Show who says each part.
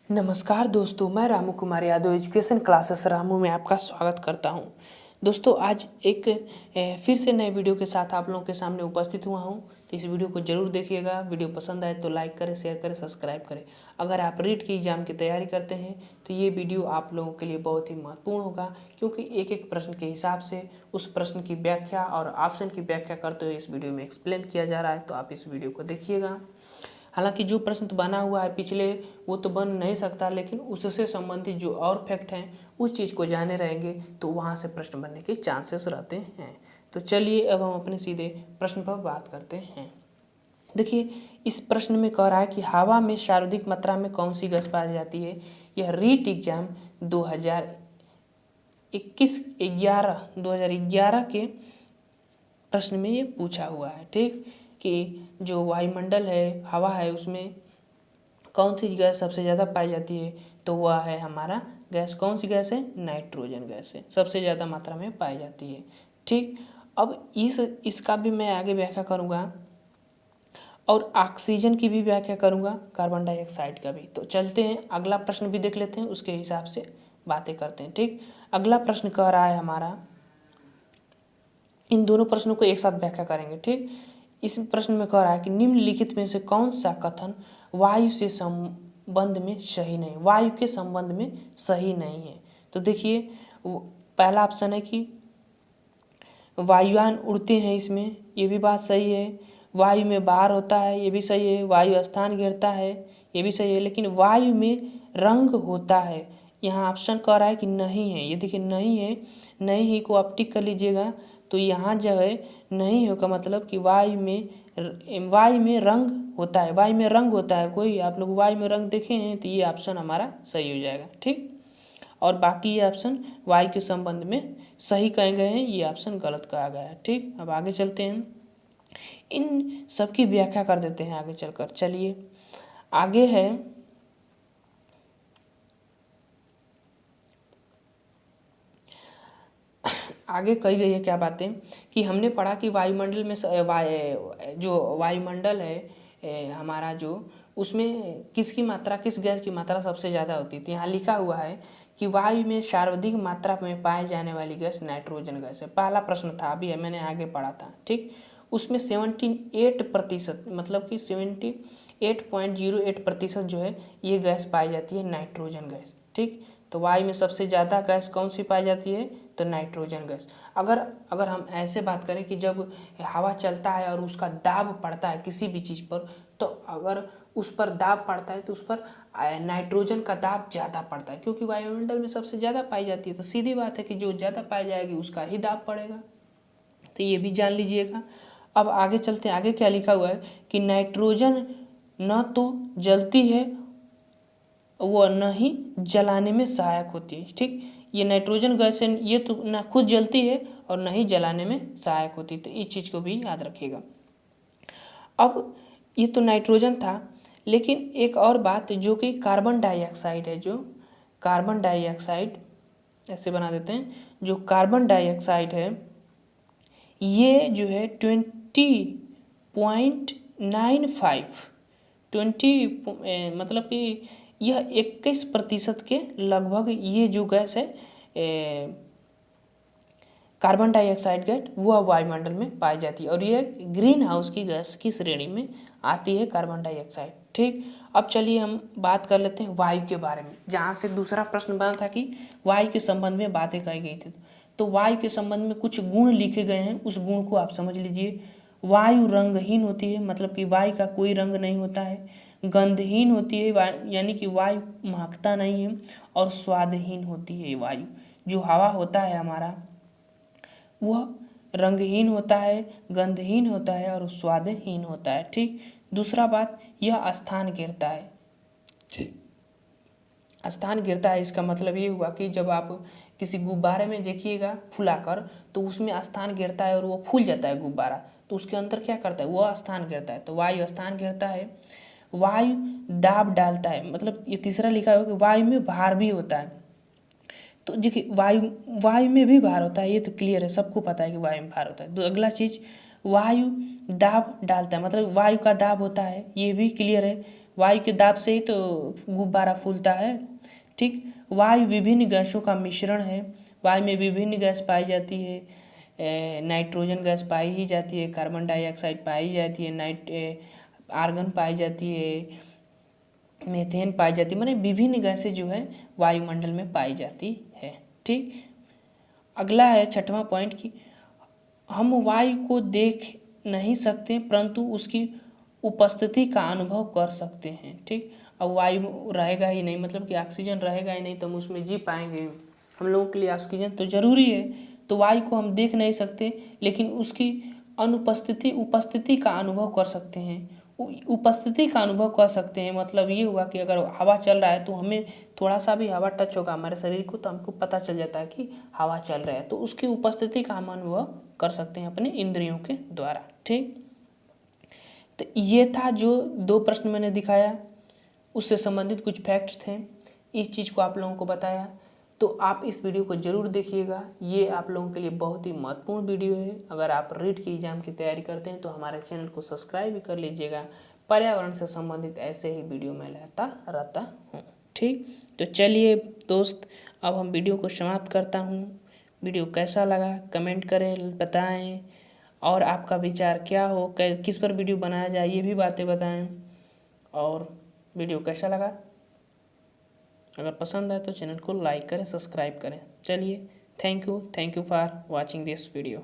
Speaker 1: नमस्कार दोस्तों, मैं रामू कुमार यादव एजुकेशन क्लासेस रामू में आपका स्वागत करता हूं। दोस्तों आज एक फिर से नए वीडियो के साथ आप लोगों के सामने उपस्थित हुआ हूं। तो इस वीडियो को जरूर देखिएगा। वीडियो पसंद आए तो लाइक करें, शेयर करें, सब्सक्राइब करें। अगर आप रीट की एग्जाम की तैयारी करते हैं तो ये वीडियो आप लोगों के लिए बहुत ही महत्वपूर्ण होगा, क्योंकि एक एक प्रश्न के हिसाब से उस प्रश्न की व्याख्या और ऑप्शन की व्याख्या करते हुए इस वीडियो में एक्सप्लेन किया जा रहा है। तो आप इस वीडियो को देखिएगा। हालांकि जो प्रश्न तो बना हुआ है पिछले वो तो बन नहीं सकता, लेकिन उससे संबंधित जो और फैक्ट हैं उस चीज़ को जाने रहेंगे तो वहाँ से प्रश्न बनने के चांसेस रहते हैं। तो चलिए अब हम अपने सीधे प्रश्न पर बात करते हैं। देखिए, इस प्रश्न में कह रहा है कि हवा में सर्वाधिक मात्रा में कौन सी गैस पाई जाती है। यह रीट एग्जाम 2011 के प्रश्न में ये पूछा हुआ है। ठीक, कि जो वायुमंडल है, हवा है, उसमें कौन सी गैस सबसे ज़्यादा पाई जाती है, तो वह है हमारा गैस। कौन सी गैस है? नाइट्रोजन गैस है, सबसे ज़्यादा मात्रा में पाई जाती है। ठीक, अब इसका भी मैं आगे व्याख्या करूँगा और ऑक्सीजन की भी व्याख्या करूँगा, कार्बन डाइऑक्साइड का भी। तो चलते हैं अगला प्रश्न भी देख लेते हैं, उसके हिसाब से बातें करते हैं। ठीक, अगला प्रश्न कह रहा है हमारा, इन दोनों प्रश्नों को एक साथ व्याख्या करेंगे। ठीक, इस प्रश्न में कह रहा है कि निम्नलिखित में से कौन सा कथन वायु से संबंध में सही नहीं, वायु के संबंध में सही नहीं है। तो देखिए, पहला ऑप्शन है कि वायुयान उड़ते हैं, इसमें ये भी बात सही है। वायु में बाहर होता है, ये भी सही है। वायु स्थान घेरता है, ये भी सही है। लेकिन वायु में रंग होता है, यहाँ ऑप्शन कह रहा है कि नहीं है। ये देखिए नहीं है, नहीं ही को आप टिक कर लीजिएगा। तो यहाँ जो है नहीं होगा, मतलब कि वायु में रंग होता है, वायु में रंग होता है। कोई आप लोग वायु में रंग देखे हैं तो ये ऑप्शन हमारा सही हो जाएगा। ठीक, और बाकी ये ऑप्शन वायु के संबंध में सही कहे गए हैं, ये ऑप्शन गलत कहा गया है। ठीक, अब आगे चलते हैं, इन सब की व्याख्या कर देते हैं आगे चलकर। चलिए आगे है, आगे कही गई है क्या बातें कि हमने पढ़ा कि वायुमंडल में जो वायुमंडल है हमारा, जो उसमें किसकी मात्रा, किस गैस की मात्रा सबसे ज़्यादा होती थी। यहाँ लिखा हुआ है कि वायु में सर्वाधिक मात्रा में पाए जाने वाली गैस नाइट्रोजन गैस है। पहला प्रश्न था, अभी मैंने आगे पढ़ा था। ठीक, उसमें 78%, मतलब कि 78.08% जो है ये गैस पाई जाती है, नाइट्रोजन गैस। ठीक, तो वायु में सबसे ज़्यादा गैस कौन सी पाई जाती है, तो नाइट्रोजन गैस। अगर हम ऐसे बात करें कि जब हवा चलता है और उसका दाब पड़ता है किसी भी चीज़ पर, तो अगर उस पर दाब पड़ता है तो उस पर नाइट्रोजन का दाब ज़्यादा पड़ता है, क्योंकि वायुमंडल में सबसे ज़्यादा पाई जाती है। तो सीधी बात है कि जो ज़्यादा पाई जाएगी उसका ही दाब पड़ेगा। तो ये भी जान लीजिएगा। अब आगे चलते हैं, आगे क्या लिखा हुआ है कि नाइट्रोजन न तो जलती है वो न ही जलाने में सहायक होती है। ठीक, ये नाइट्रोजन गैस है, ये तो ना खुद जलती है और न ही जलाने में सहायक होती है। तो इस चीज़ को भी याद रखिएगा। अब ये तो नाइट्रोजन था, लेकिन एक और बात जो कि कार्बन डाइऑक्साइड है, जो कार्बन डाइऑक्साइड, ऐसे बना देते हैं, जो कार्बन डाइऑक्साइड है ये जो है 20.95 मतलब कि यह 21% के लगभग ये जो गैस है कार्बन डाइऑक्साइड गैस, वह वायुमंडल में पाई जाती है और यह ग्रीन हाउस की गैस की श्रेणी में आती है, कार्बन डाइऑक्साइड। ठीक, अब चलिए हम बात कर लेते हैं वायु के बारे में, जहाँ से दूसरा प्रश्न बना था कि वायु के संबंध में बातें कही गई थी। तो वायु के संबंध में कुछ गुण लिखे गए हैं, उस गुण को आप समझ लीजिए। वायु रंगहीन होती है, मतलब कि वायु का कोई रंग नहीं होता है। गंधहीन होती है, यानी कि वायु महकता नहीं है। और स्वादहीन होती है वायु, जो हवा होता है हमारा वह रंगहीन होता है, गंधहीन होता है और स्वादहीन होता है। ठीक, दूसरा बात, यह स्थान घेरता है। स्थान घेरता है, इसका मतलब ये हुआ कि जब आप किसी गुब्बारे में देखिएगा फुलाकर, तो उसमें स्थान घेरता है और वो फूल जाता है गुब्बारा, तो उसके अंदर क्या करता है, वह स्थान घेरता है। तो वायु स्थान घेरता है। वायु दाब डालता है, मतलब ये तीसरा लिखा हुआ कि वायु में भार भी होता है। तो देखिए वायु में भी भार होता है, ये तो क्लियर है, सबको पता है कि वायु में भार होता है। तो अगला चीज़, वायु दाब डालता है, मतलब वायु का दाब होता है, ये भी क्लियर है। वायु के दाब से ही तो गुब्बारा फूलता है। ठीक, वायु विभिन्न गैसों का मिश्रण है। वायु में विभिन्न गैस पाई जाती है। नाइट्रोजन गैस पाई ही जाती है, कार्बन डाइऑक्साइड पाई जाती है, आर्गन पाई जाती है, मीथेन पाई जाती है, माने विभिन्न गैसें जो है वायुमंडल में पाई जाती है। ठीक, अगला है 6वां पॉइंट कि हम वायु को देख नहीं सकते परंतु उसकी उपस्थिति का अनुभव कर सकते हैं। ठीक, अब वायु रहेगा ही नहीं, मतलब कि ऑक्सीजन रहेगा ही नहीं तो हम उसमें जी पाएंगे? हम लोगों के लिए ऑक्सीजन तो जरूरी है। तो वायु को हम देख नहीं सकते लेकिन उसकी उपस्थिति का अनुभव कर सकते हैं। उपस्थिति का अनुभव कर सकते हैं मतलब ये हुआ कि अगर हवा चल रहा है तो हमें थोड़ा सा भी हवा टच होगा हमारे शरीर को तो हमको पता चल जाता है कि हवा चल रहा है, तो उसकी उपस्थिति का हम अनुभव कर सकते हैं अपने इंद्रियों के द्वारा। ठीक, तो ये था जो 2 प्रश्न मैंने दिखाया, उससे संबंधित कुछ फैक्ट्स थे, इस चीज़ को आप लोगों को बताया। तो आप इस वीडियो को ज़रूर देखिएगा, ये आप लोगों के लिए बहुत ही महत्वपूर्ण वीडियो है। अगर आप रीट की एग्ज़ाम की तैयारी करते हैं तो हमारे चैनल को सब्सक्राइब भी कर लीजिएगा। पर्यावरण से संबंधित ऐसे ही वीडियो मैं लाता रहता हूँ। ठीक, तो चलिए दोस्त, अब हम वीडियो को समाप्त करता हूँ। वीडियो कैसा लगा कमेंट करें, बताएं, और आपका विचार क्या हो, किस पर वीडियो बनाया जाए ये भी बातें बताएं। और वीडियो कैसा लगा, अगर पसंद आए तो चैनल को लाइक करें, सब्सक्राइब करें। चलिए, thank you for watching this video.